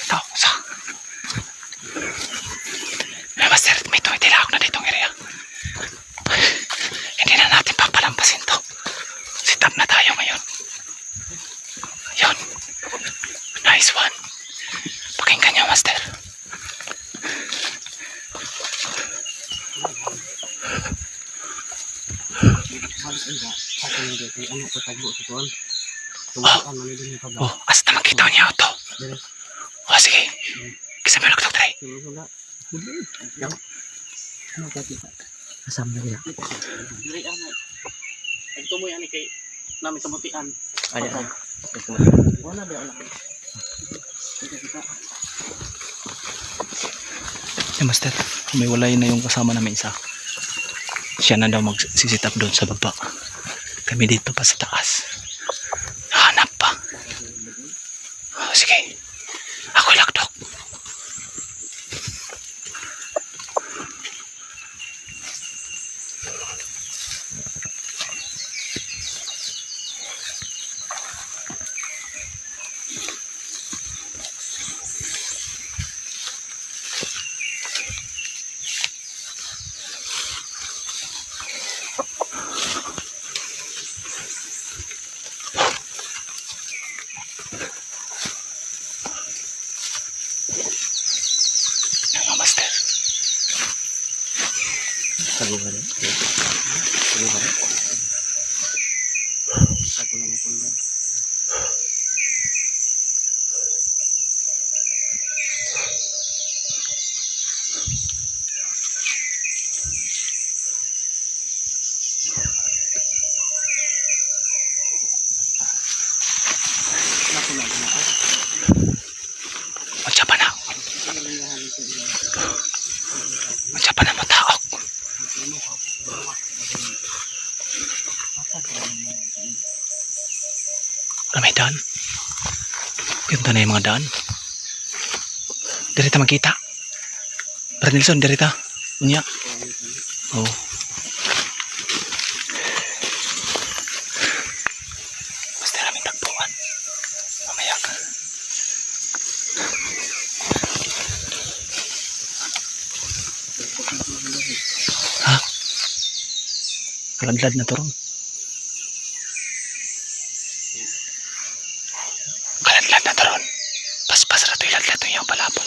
Ito, sa. Master, may tumitila ako na ditong area. Hindi na natin papalampasin to. Sit up na tayo ngayon. Yun. Nice one. Pakinggan nyo, Master. Oh, hasta makita niya ito. Oh, sige. Kasi may nagtok tayo. Asam na nila. Ito mo yan kay namin sa mutian. Ayan. Wala ba wala. Master, may walay na yung kasama namin isa. Siya na daw magsisit up doon sa baba. Kami dito pa sa taas. Hanap pa. Oh, sige. Ako ilagdok. Master. Sago ka rin. Sago ka rin. Sago naman po na. Magsapa na. Magsapa na mataok. May daan. Ganda na yung mga daan. Dirita makita. Brad Nelson, dirita. Unya. Oh. Basta namin tagpuan. Mamaya. Ha? Kaladlad na to ron. Kaladlad na to ron. Paspas na to iladlad to yung palapon.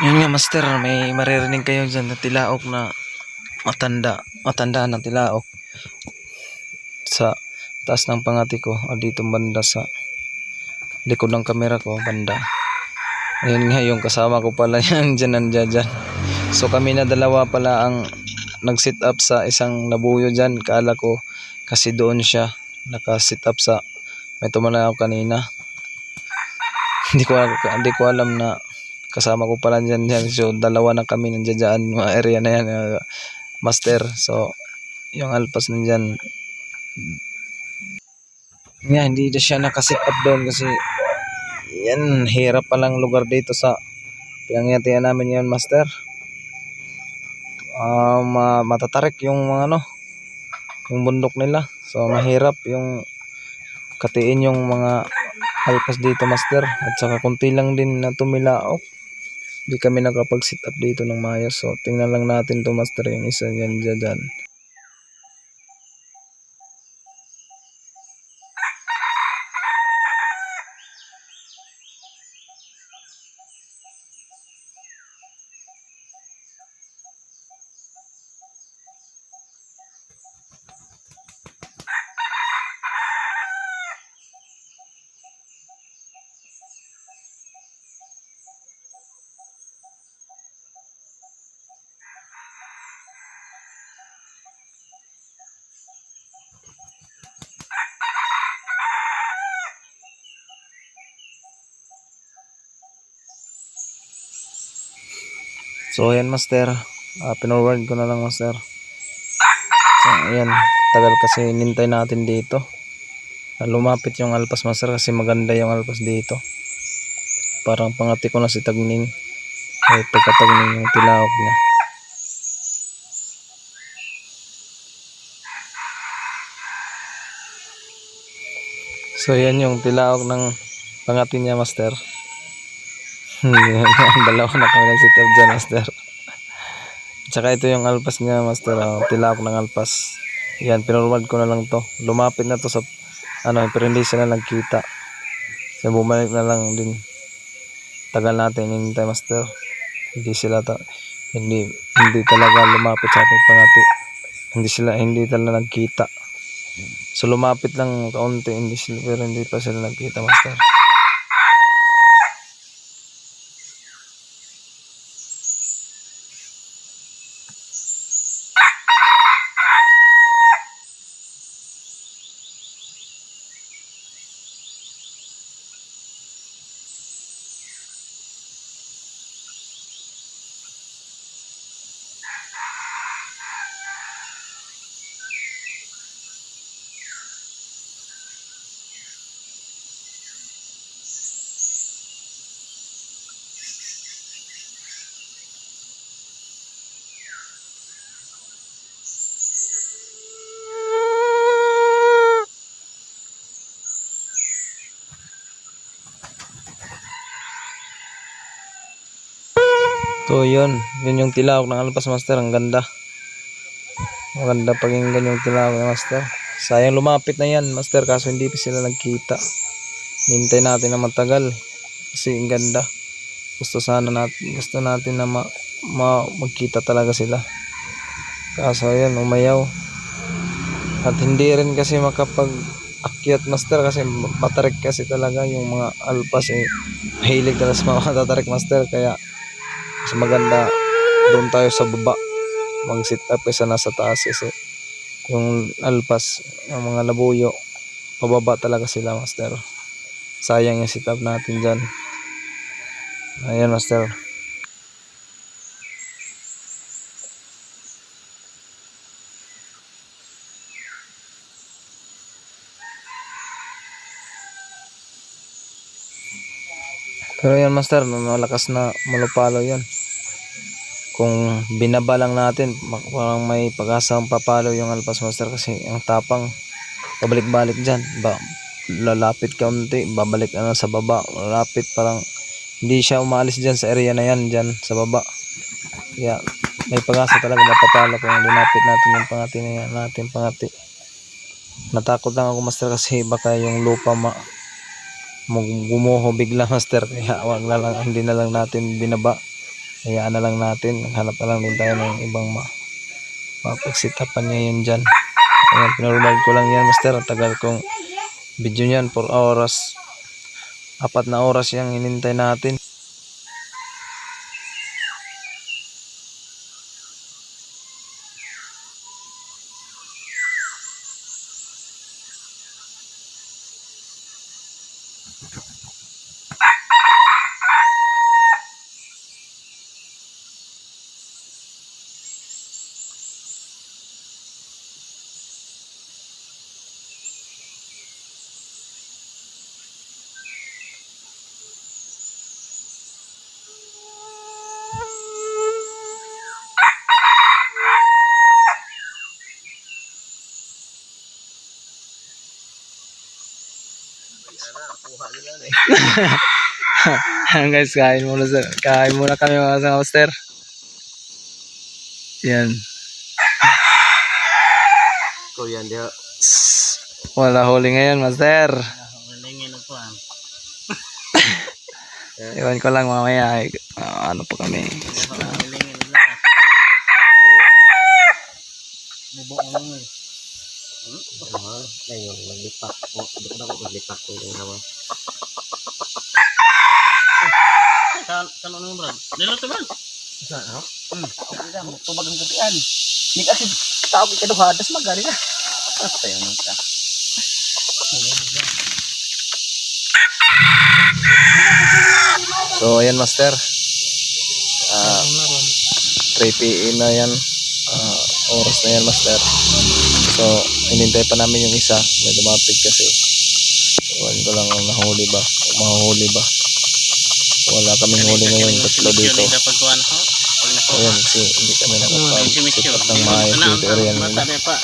Yun nga, Master, may maririnig kayo dyan na tilaok na matanda na tilaok sa taas ng pangati ko o dito banda sa likod ng kamera ko banda. Ayun nga, yung kasama ko pala yan dyan nandiyan. So kami na dalawa pala ang nag-sit up sa isang nabuyo dyan. Kaala ko kasi doon siya naka-sit up sa may tumala ako kanina. Hindi ko alam na kasama ko pala dyan. So dalawa na kami nandiyan dyan, mga area na yan, Master. So yung alpas nandiyan nga, hindi na siya nakasit up doon kasi yan, hirap palang lugar dito sa pinangyatian namin yun, Master. Matatarik yung mga yung bundok nila. So mahirap yung katiin yung mga alpas dito, Master. At saka kunti lang din na tumilaok. Hindi kami nakapag-sit up dito ng maayos. So tingnan lang natin to, Master, yung isa yan dyan. So ayan master, pinorward ko na lang master. So ayan, tagal kasi nintay natin dito. Lumapit yung alpas master kasi maganda yung alpas dito. Parang pangati ko na si Tagning. Ay pagkatagning yung tilawak niya. So yan yung tilawak ng pangati niya master. Dalawa na kami nag-sit up dyan master. Tsaka ito yung alpas niya master, tilawak ng alpas. Yan, pinorward ko na lang to. Lumapit na to sa pero hindi sila nagkita. So bumalik na lang din. Tagal natin hinintay master. Hindi talaga lumapit sa ating pangati. Hindi talaga nagkita. So lumapit lang kaunti, pero hindi pa sila nagkita master. So yun yung tilawak ng alpas master, ang ganda. Maganda pakinggan yung tilawak ng master. Sayang lumapit na yan master, kaso hindi pa sila nagkita. Hintay natin na matagal kasi ang ganda. Gusto natin na magkita talaga sila. Kaso yun, umayaw. At hindi rin kasi makapag-akyat master kasi matarik kasi talaga yung mga alpas mahilig talaga sa mga tatarik master, kaya mas maganda doon tayo sa baba mag sit up kaysa nasa taas kasi yung alpas, yung mga labuyo pababa talaga sila master. Sayang yung sit up natin dyan. Ayan master. Pero yan master, malakas na malupalo yan. Kung binaba lang natin, parang may pag-asang papalo yung alpas master kasi ang tapang pabalik-balik dyan. Lalapit kaunti, babalik na sa baba. Lalapit, parang hindi siya umalis dyan sa area na yan, dyan sa baba. Kaya may pag-asa talaga mapapalo kung linapit natin yung pangati na yan, natin pangati. Natakot lang ako master kasi baka yung lupa gumuho bigla master, kaya hindi na lang natin binaba, hayaan na lang natin, hanap na lang din tayo ng ibang mapagsitapan niya yun dyan. Ayan, pinarumag ko lang yan master, tagal kong video niyan, 4 oras 4 na oras yung hinintay natin. Guys, kain muna kami mga master. Yan. Kuya dia. Wala huli ngayon master. Malingin ako ah. Iwan ko lang mamaya. Ano po kami. Malingin lang. Bubo mo. Ngayon maglipak ko. Dito ako maglipak ko ng hawa. Kan ano bro? Dilo to man. Saan ha? Hindi mo tubag ang kapian. Ni kasi tao ka duhadas magari na. Tayo nang ka. So ayan master, 3 PM na yan. Oras na yan, master. So, inintay pa namin yung isa. May lumapit kasi. Iwan ko lang ang nahuli ba. O mahuhuli ba. Wala kaming huli ngayon. Tatlo dito. Dapat kuha na ho. Pag nakuha. Ayan, kasi hindi kami nakapag-sipat ng maayos dito area nila. Mata pa.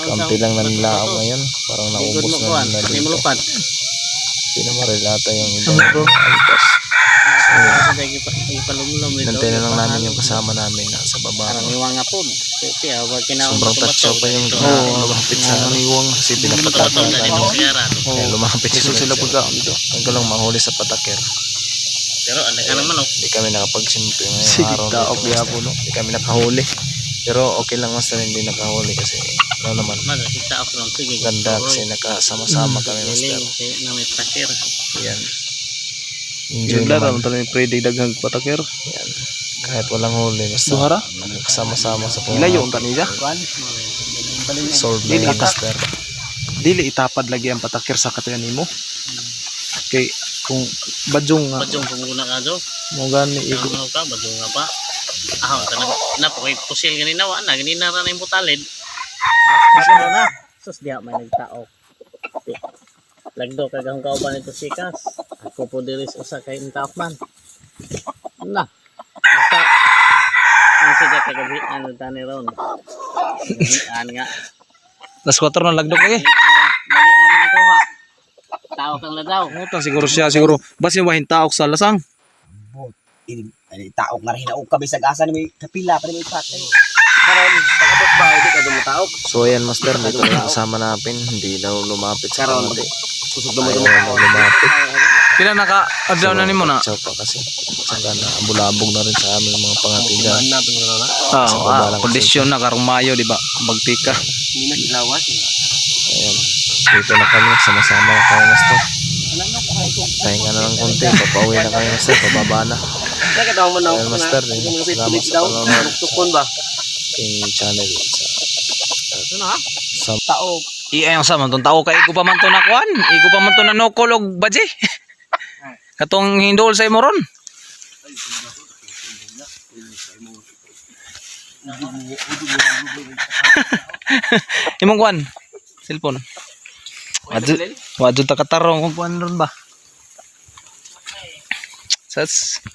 Kampi lang na nilaok ngayon. Parang naubos na nila Hindi mo dito. lupad. Hindi na marilata yung ibang alpas. Nantay na lang namin yung kasama namin na sa baba. Parang iwang nga po. Sobrang tatsaw pa yung lumapit sa iwang kasi pinapatakan namin. Kaya lumapit sila pagka. Ang lang mahuli sa patakir. Pero ano ka naman, Hindi kami nakapagsimpi ngayong araw nito. Hindi kami nakahuli. Pero okay lang master, hindi nakahuli kasi ano naman. Ganda kasi nakasama-sama kami master. Yan. Enjoy naman. Pwede daghang patakir. Yan. Kahit walang huli basta Duhara? nakasama-sama sa Ilayo ang tanisa. solve na yan master. Dili itapad lagi ang patakir sa katuyan nimo. Kay kung badyong nga Badyong pumuna ka do. mo gani igo. Ano ka, badyong nga pa. Talaga. Napo, kay pusil ganina wa na. Ganina ra na yung butalid. Ano na? Sus, diha may nagtao. Lagdo, kagahong kauban ito sikas. Ako po diris usa kay Intapman. Na. Basta. Ang siya kagabi, ano tani ron. Ano nga. Las 4 na lagdok lagi. Bali ara na ko ha. Tao kang ladaw. Utang siguro siya siguro basin wahin taok sa lasang. Taok nga rin ako kabisag asa ni may kapila pa ni may patay. Karon pagabot ba hindi ka dumutaok. So ayan master, dito na kasama natin. Hindi daw lumapit sa Karon kamati. kusog Ayaw dumutaok. na lumapit. Pila naka adlaw na nimo na. Tatsaw pa kasi. Saka na bulabog na rin sa aming mga pangatigan. Kondisyon na karong Mayo di ba? Magtika. Lawas. Ayan. Dito na kami, sama-sama na kami master. Pahinga na lang konti, papauwi na kami master, pababa na. Kaya daw mo na Ayan master, salamat sa panonood tukon ba? aking channel. Ano ha? Sa Taok. Iyang sa man tao kay igo pa man to na kuan. Igo pa man to na nokol og baji. Katong hindol sa imo ron. Imong kuan. Cellphone. Wadyo ta katarong kung kuan ron ba. Sats.